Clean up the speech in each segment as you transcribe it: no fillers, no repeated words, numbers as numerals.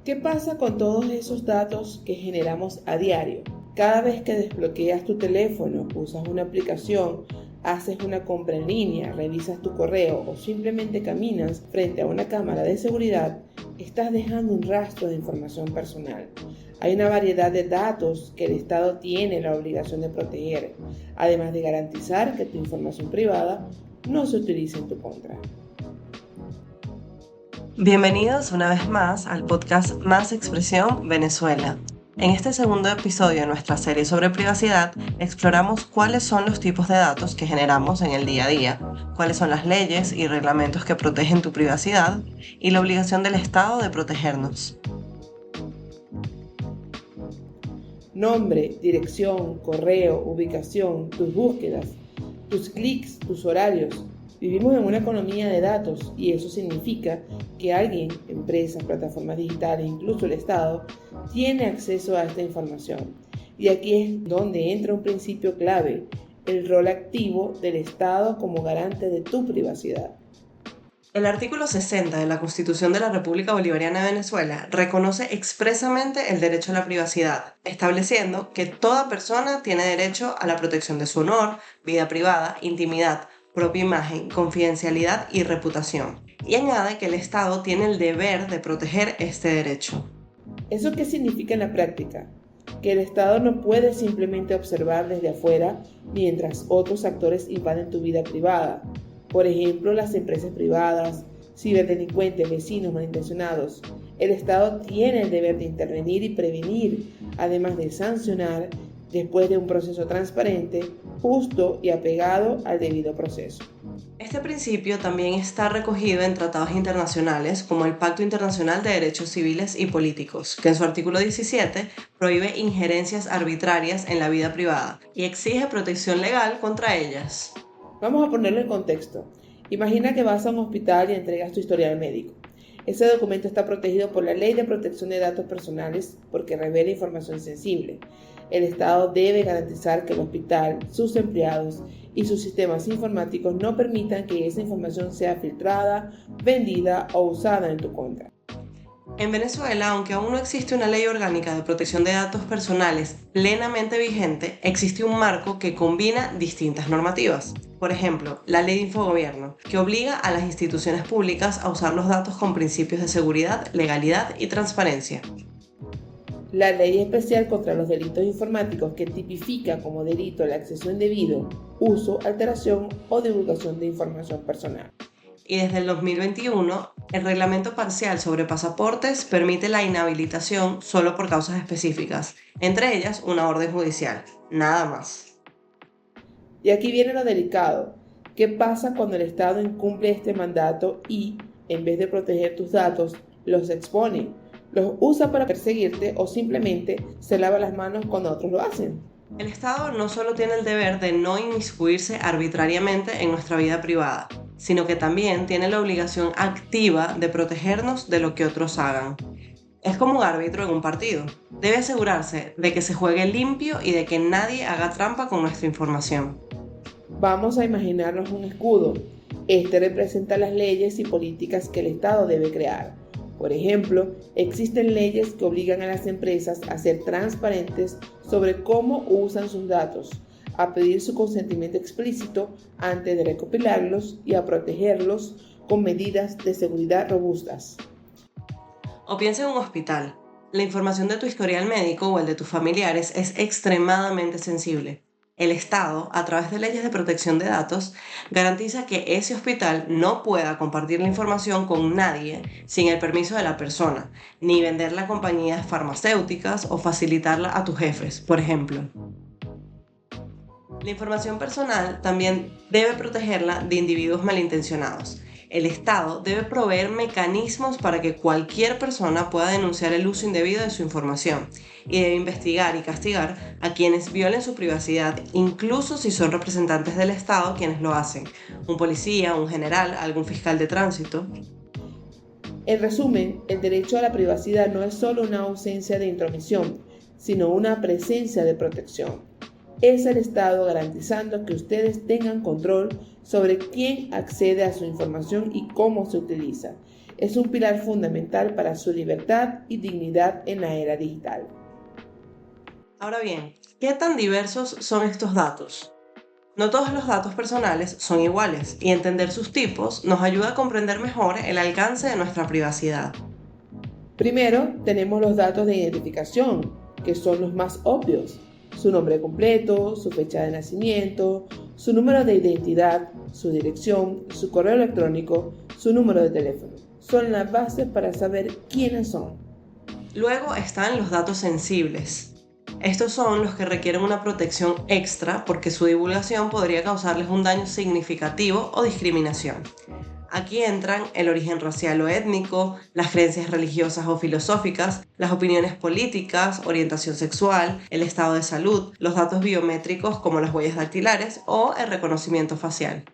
¿Qué pasa con todos esos datos que generamos a diario? Cada vez que desbloqueas tu teléfono, usas una aplicación, haces una compra en línea, revisas tu correo o simplemente caminas frente a una cámara de seguridad, estás dejando un rastro de información personal. Hay una variedad de datos que el Estado tiene la obligación de proteger, además de garantizar que tu información privada no se utilice en tu contra. Bienvenidos una vez más al podcast Más Expresión Venezuela. En este segundo episodio de nuestra serie sobre privacidad, exploramos cuáles son los tipos de datos que generamos en el día a día, cuáles son las leyes y reglamentos que protegen tu privacidad y la obligación del Estado de protegernos. Nombre, dirección, correo, ubicación, tus búsquedas, tus clics, tus horarios. Vivimos en una economía de datos y eso significa que alguien, empresas, plataformas digitales, incluso el Estado, tiene acceso a esta información. Y aquí es donde entra un principio clave, el rol activo del Estado como garante de tu privacidad. El artículo 60 de la Constitución de la República Bolivariana de Venezuela reconoce expresamente el derecho a la privacidad, estableciendo que toda persona tiene derecho a la protección de su honor, vida privada, intimidad, propia imagen, confidencialidad y reputación. Y añade que el Estado tiene el deber de proteger este derecho. ¿Eso qué significa en la práctica? Que el Estado no puede simplemente observar desde afuera mientras otros actores invaden tu vida privada. Por ejemplo, las empresas privadas, ciberdelincuentes, vecinos malintencionados. El Estado tiene el deber de intervenir y prevenir, además de sancionar, después de un proceso transparente, justo y apegado al debido proceso. Este principio también está recogido en tratados internacionales como el Pacto Internacional de Derechos Civiles y Políticos, que en su artículo 17 prohíbe injerencias arbitrarias en la vida privada y exige protección legal contra ellas. Vamos a ponerlo en contexto. Imagina que vas a un hospital y entregas tu historial médico. Ese documento está protegido por la Ley de Protección de Datos Personales porque revela información sensible. El Estado debe garantizar que el hospital, sus empleados y sus sistemas informáticos no permitan que esa información sea filtrada, vendida o usada en tu contra. En Venezuela, aunque aún no existe una ley orgánica de protección de datos personales plenamente vigente, existe un marco que combina distintas normativas. Por ejemplo, la Ley de Infogobierno, que obliga a las instituciones públicas a usar los datos con principios de seguridad, legalidad y transparencia. La Ley Especial contra los Delitos Informáticos, que tipifica como delito el acceso indebido, uso, alteración o divulgación de información personal. Y desde el 2021, el reglamento parcial sobre pasaportes permite la inhabilitación solo por causas específicas, entre ellas una orden judicial, nada más. Y aquí viene lo delicado. ¿Qué pasa cuando el Estado incumple este mandato y, en vez de proteger tus datos, los expone, los usa para perseguirte o simplemente se lava las manos cuando otros lo hacen? El Estado no solo tiene el deber de no inmiscuirse arbitrariamente en nuestra vida privada, sino que también tiene la obligación activa de protegernos de lo que otros hagan. Es como un árbitro en un partido. Debe asegurarse de que se juegue limpio y de que nadie haga trampa con nuestra información. Vamos a imaginarnos un escudo. Este representa las leyes y políticas que el Estado debe crear. Por ejemplo, existen leyes que obligan a las empresas a ser transparentes sobre cómo usan sus datos, a pedir su consentimiento explícito antes de recopilarlos y a protegerlos con medidas de seguridad robustas. O piensa en un hospital. La información de tu historial médico o el de tus familiares es extremadamente sensible. El Estado, a través de leyes de protección de datos, garantiza que ese hospital no pueda compartir la información con nadie sin el permiso de la persona, ni venderla a compañías farmacéuticas o facilitarla a tus jefes, por ejemplo. La información personal también debe protegerla de individuos malintencionados. El Estado debe proveer mecanismos para que cualquier persona pueda denunciar el uso indebido de su información y debe investigar y castigar a quienes violen su privacidad, incluso si son representantes del Estado quienes lo hacen, un policía, un general, algún fiscal de tránsito. En resumen, el derecho a la privacidad no es solo una ausencia de intromisión, sino una presencia de protección. Es el Estado garantizando que ustedes tengan control sobre quién accede a su información y cómo se utiliza. es un pilar fundamental para su libertad y dignidad en la era digital. Ahora bien, ¿qué tan diversos son estos datos? No todos los datos personales son iguales y entender sus tipos nos ayuda a comprender mejor el alcance de nuestra privacidad. Primero, tenemos los datos de identificación, que son los más obvios. Su nombre completo, su fecha de nacimiento, su número de identidad, su dirección, su correo electrónico, su número de teléfono. Son la base para saber quiénes son. Luego están los datos sensibles. Estos son los que requieren una protección extra porque su divulgación podría causarles un daño significativo o discriminación. Aquí entran el origen racial o étnico, las creencias religiosas o filosóficas, las opiniones políticas, orientación sexual, el estado de salud, los datos biométricos como las huellas dactilares o el reconocimiento facial.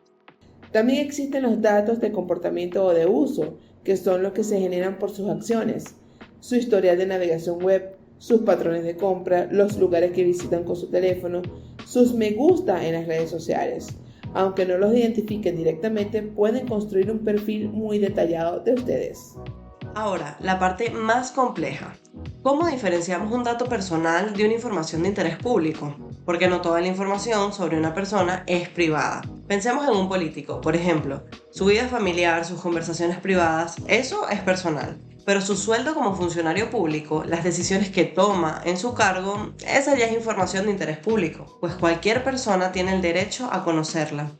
También existen los datos de comportamiento o de uso, que son los que se generan por sus acciones, su historial de navegación web, sus patrones de compra, los lugares que visitan con su teléfono, sus me gusta en las redes sociales. Aunque no los identifiquen directamente, pueden construir un perfil muy detallado de ustedes. Ahora, la parte más compleja. ¿Cómo diferenciamos un dato personal de una información de interés público? Porque no toda la información sobre una persona es privada. Pensemos en un político, por ejemplo, su vida familiar, sus conversaciones privadas, eso es personal. Pero su sueldo como funcionario público, las decisiones que toma en su cargo, esa ya es información de interés público, pues cualquier persona tiene el derecho a conocerla.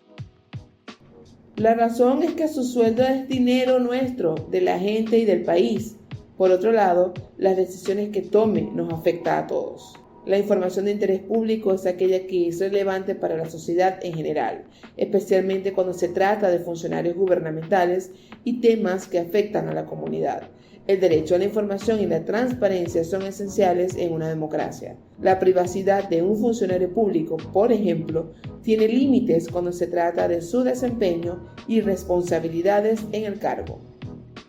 La razón es que su sueldo es dinero nuestro, de la gente y del país. Por otro lado, las decisiones que tome nos afecta a todos. La información de interés público es aquella que es relevante para la sociedad en general, especialmente cuando se trata de funcionarios gubernamentales y temas que afectan a la comunidad. El derecho a la información y la transparencia son esenciales en una democracia. La privacidad de un funcionario público, por ejemplo, tiene límites cuando se trata de su desempeño y responsabilidades en el cargo.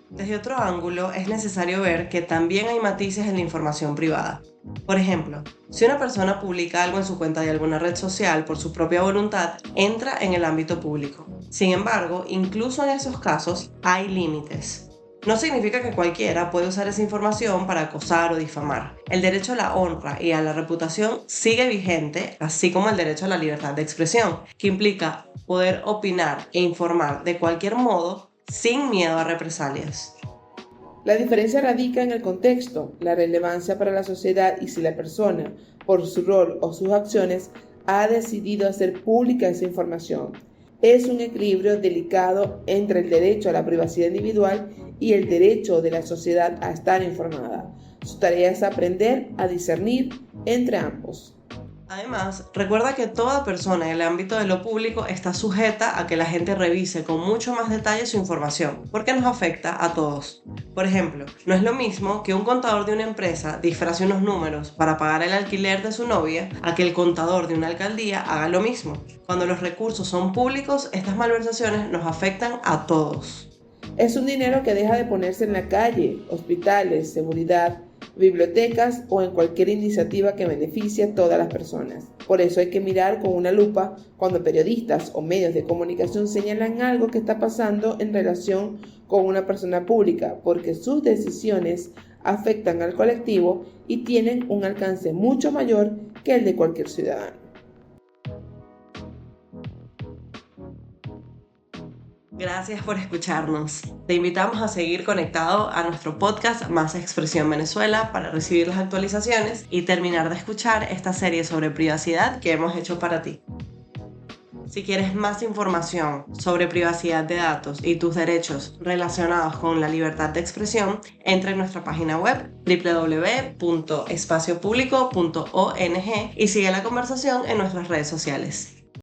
Desde otro ángulo, es necesario ver que también hay matices en la información privada. Por ejemplo, si una persona publica algo en su cuenta de alguna red social por su propia voluntad, entra en el ámbito público. Sin embargo, incluso en esos casos hay límites. No significa que cualquiera puede usar esa información para acosar o difamar. El derecho a la honra y a la reputación sigue vigente, así como el derecho a la libertad de expresión, que implica poder opinar e informar de cualquier modo sin miedo a represalias. La diferencia radica en el contexto, la relevancia para la sociedad y si la persona, por su rol o sus acciones, ha decidido hacer pública esa información. Es un equilibrio delicado entre el derecho a la privacidad individual y el derecho de la sociedad a estar informada. Su tarea es aprender a discernir entre ambos. Además, recuerda que toda persona en el ámbito de lo público está sujeta a que la gente revise con mucho más detalle su información, porque nos afecta a todos. Por ejemplo, no es lo mismo que un contador de una empresa disfrace unos números para pagar el alquiler de su novia a que el contador de una alcaldía haga lo mismo. Cuando los recursos son públicos, estas malversaciones nos afectan a todos. Es un dinero que deja de ponerse en la calle, hospitales, seguridad, bibliotecas o en cualquier iniciativa que beneficie a todas las personas. Por eso hay que mirar con una lupa cuando periodistas o medios de comunicación señalan algo que está pasando en relación con una persona pública, porque sus decisiones afectan al colectivo y tienen un alcance mucho mayor que el de cualquier ciudadano. Gracias por escucharnos. Te invitamos a seguir conectado a nuestro podcast Más Expresión Venezuela para recibir las actualizaciones y terminar de escuchar esta serie sobre privacidad que hemos hecho para ti. Si quieres más información sobre privacidad de datos y tus derechos relacionados con la libertad de expresión, entra en nuestra página web www.espaciopublico.ong y sigue la conversación en nuestras redes sociales.